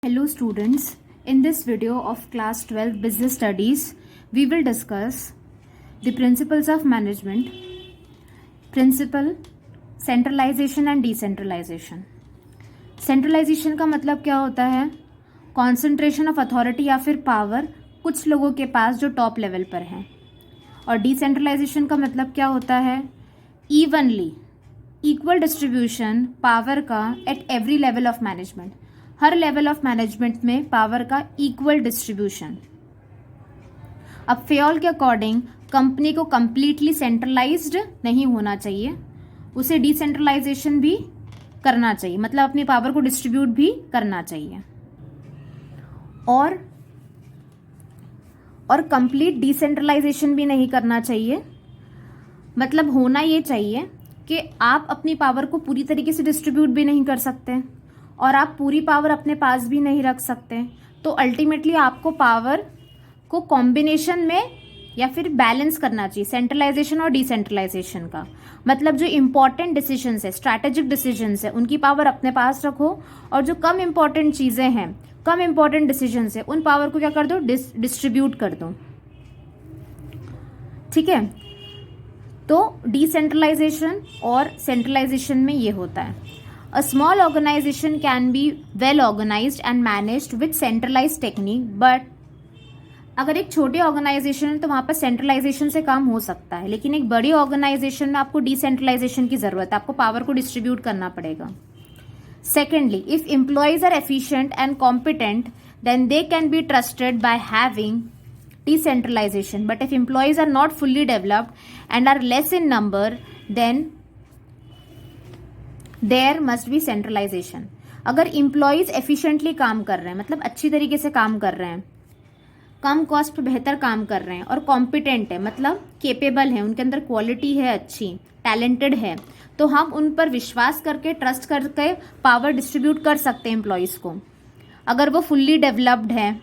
Hello students, in this video of class 12 business studies, we will discuss the principles of management, principle, centralization and decentralization. Centralization का मतलब क्या होता है? Concentration of authority या फिर power कुछ लोगों के पास जो top level पर है. और decentralization का मतलब क्या होता है? Evenly, equal distribution power का at every level of management. Her level of management में पावर का इक्वल डिस्ट्रीब्यूशन. अब फेयोल के अकॉर्डिंग कंपनी को कंप्लीटली सेंट्रलाइज्ड नहीं होना चाहिए, उसे डिसेंट्रलाइजेशन भी करना चाहिए, मतलब अपनी पावर को डिस्ट्रीब्यूट भी करना चाहिए. और कंप्लीट डिसेंट्रलाइजेशन भी नहीं करना चाहिए. मतलब होना ये चाहिए कि आप अपनी पावर को पूरी तरीके से डिस्ट्रीब्यूट भी नहीं कर सकते और आप पूरी पावर अपने पास भी नहीं रख सकते. तो अल्टीमेटली आपको पावर को कॉम्बिनेशन में या फिर बैलेंस करना चाहिए, सेंट्रलाइजेशन और डिसेंट्रलाइजेशन का. मतलब जो इंपॉर्टेंट डिसीजंस है, स्ट्रैटेजिक डिसीजंस है, उनकी पावर अपने पास रखो और जो कम इंपॉर्टेंट चीजें हैं, कम इंपॉर्टेंट डिसीजंस है, उन पावर को क्या कर दो, डिस्ट्रीब्यूट कर दो. ठीक है. तो डिसेंट्रलाइजेशन और सेंट्रलाइजेशन में ये होता है. A small organization can be well organized and managed with centralized technique, but अगर एक छोटे ऑर्गेनाइजेशन है तो वहाँ पर सेंट्रलाइजेशन से काम हो सकता है, लेकिन एक बड़ी ऑर्गेनाइजेशन में आपको डिसेंट्रलाइजेशन की जरूरत है, आपको पावर को डिस्ट्रीब्यूट करना पड़ेगा. Secondly, if employees are efficient and competent then they can be trusted by having decentralization, but if employees are not fully developed and are less in number then there must be centralization. अगर employees efficiently काम कर रहे हैं, मतलब अच्छी तरीके से काम कर रहे हैं, कम कॉस्ट पर बेहतर काम कर रहे हैं और कॉम्पिटेंट है, मतलब केपेबल है, उनके अंदर क्वालिटी है, अच्छी टैलेंटेड है, तो हम उन पर विश्वास करके, ट्रस्ट करके पावर डिस्ट्रीब्यूट कर सकते हैं एम्प्लॉयज को. अगर वो फुल्ली डेवलप्ड है,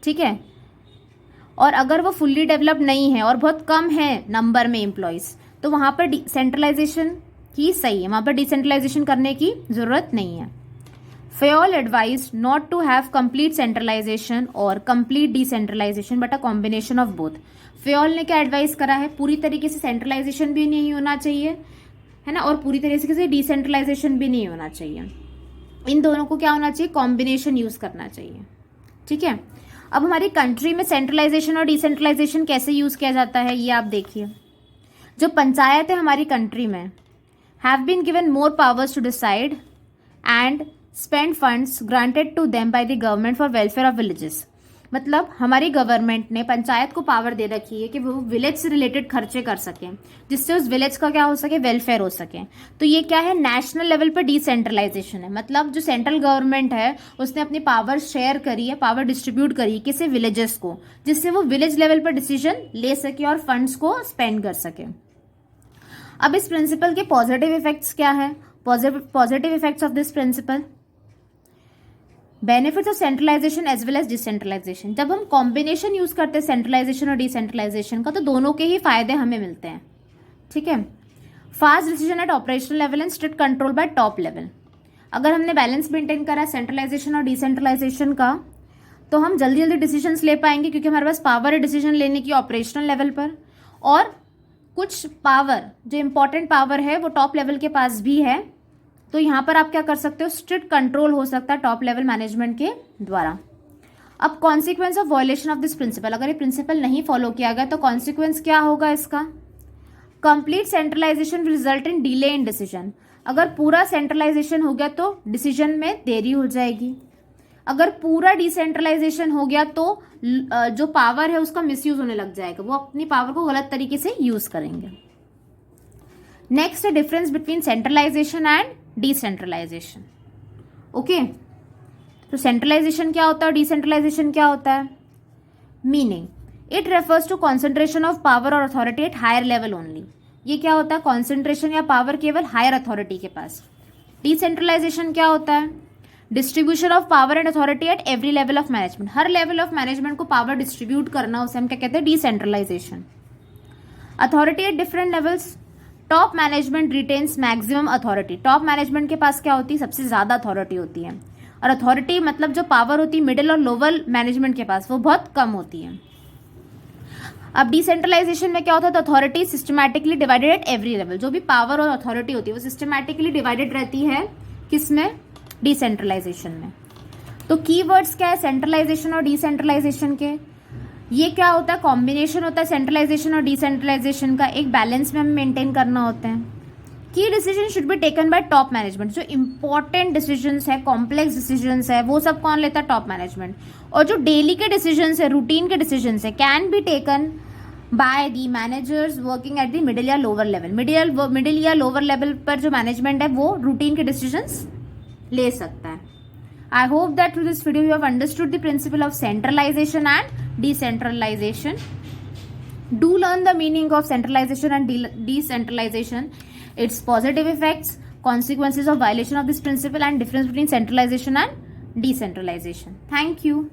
ठीक है, और अगर वो फुल्ली डेवलप्ड नहीं है और बहुत कम है नंबर में एम्प्लॉयज, तो वहां पर सेंट्रलाइजेशन की सही है, वहां पर डिसेंट्रलाइजेशन करने की जरूरत नहीं है. Fayol advise not to have complete centralization और complete decentralization but a combination of both. Fayol ने क्या एडवाइस करा है? पूरी तरीके से सेंट्रलाइजेशन भी नहीं होना चाहिए, है ना, और पूरी तरीके से डिसेंट्रलाइजेशन भी नहीं होना चाहिए. इन दोनों को क्या होना चाहिए? कॉम्बिनेशन यूज करना चाहिए. ठीक है. अब हमारी कंट्री में सेंट्रलाइजेशन और डिसेंट्रलाइजेशन कैसे यूज किया जाता है ये आप देखिए. जो पंचायत है हमारी कंट्री में have been given more powers to decide and spend funds granted to them by the government for welfare of villages. मतलब हमारी गवर्नमेंट ने पंचायत को पावर दे रखी है कि वो विलेज से रिलेटेड खर्चे कर सकें, जिससे उस विलेज का क्या हो सके, वेलफेयर हो सके. तो ये क्या है? नेशनल लेवल पर डिसेंट्रलाइजेशन है. मतलब जो सेंट्रल गवर्नमेंट है उसने अपनी पावर शेयर करी है, पावर डिस्ट्रीब्यूट करी है किसी विलेजेस को, जिससे वो विलेज लेवल पर डिसीजन ले सके और फंड्स को स्पेंड कर सके. अब इस प्रिंसिपल के पॉजिटिव इफेक्ट्स क्या है? Positive effects of this principle, benefits of centralization as well as decentralization. जब हम कॉम्बिनेशन यूज करते हैं सेंट्रलाइजेशन और डिसेंट्रलाइजेशन का, तो दोनों के ही फायदे हमें मिलते हैं. ठीक है. Fast decision at operational level and strict control by top level. अगर हमने बैलेंस मेंटेन करा सेंट्रलाइजेशन और डिसेंट्रलाइजेशन का, तो हम जल्दी जल्दी डिसीजन ले पाएंगे क्योंकि हमारे पास पावर है डिसीजन लेने की ऑपरेशनल लेवल पर, और कुछ पावर जो इंपॉर्टेंट पावर है वो टॉप लेवल के पास भी है. तो यहां पर आप क्या कर सकते हो? स्ट्रिक्ट कंट्रोल हो सकता है टॉप लेवल मैनेजमेंट के द्वारा. अब consequence of violation of this principal, अगर ये प्रिंसिपल नहीं फॉलो किया गया तो कॉन्सिक्वेंस क्या होगा इसका? Complete centralization will result in delay in decision. अगर पूरा सेंट्रलाइजेशन हो गया तो डिसीजन में देरी हो जाएगी. अगर पूरा डिसेंट्रलाइजेशन हो गया तो जो पावर है उसका मिसयूज होने लग जाएगा, वो अपनी पावर को गलत तरीके से यूज करेंगे. नेक्स्ट है difference between centralization and decentralization. Okay. तो सेंट्रलाइजेशन क्या होता है और डिसेंट्रलाइजेशन क्या होता है? Meaning, it refers to concentration of power और authority at higher level only. ये क्या होता है? कॉन्सेंट्रेशन या पावर केवल हायर अथॉरिटी के पास. डिसेंट्रलाइजेशन क्या होता है? Distribution of power and authority at every level of management. हर लेवल ऑफ मैनेजमेंट को पावर डिस्ट्रीब्यूट करना, उसे हम क्या कहते हैं? Decentralization. Authority at different levels. Top management retains maximum authority. Top management के पास क्या होती है? सबसे ज्यादा अथॉरिटी होती है. और अथॉरिटी मतलब जो पावर होती है मिडिल और लोअर मैनेजमेंट के पास, वो बहुत कम होती है। अब डिसेंट्रलाइजेशन में क्या होता है, तो authority systematically divided eight every level, जो भी पावर और अथॉरिटी होती है वो सिस्टमैटिकली डिवाइडेड रहती है, किसमें, डिसेंट्रलाइजेशन में। तो कीवर्ड्स क्या है सेंट्रलाइजेशन और डिसेंट्रलाइजेशन के, ये क्या होता है, कॉम्बिनेशन होता है सेंट्रलाइजेशन और डिसेंट्रलाइजेशन का, एक बैलेंस में हमें मेंटेन करना होता है। की decision should be taken by top management, जो इंपॉर्टेंट डिसीजंस है, कॉम्प्लेक्स डिसीजंस है, वो सब कौन लेता है, टॉप मैनेजमेंट। और जो डेली के डिसीजंस है, रूटीन के डिसीजंस है, can be taken by the managers working at the middle या लोअर लेवल, मिडिल या लोअर लेवल पर जो मैनेजमेंट है वो रूटीन के डिसीजंस ले सकता है। I hope that through this video you have understood the principle of centralization and decentralization. Do learn the meaning of centralization and decentralization, its positive effects, consequences of violation of this principle, and difference between centralization and decentralization. Thank you.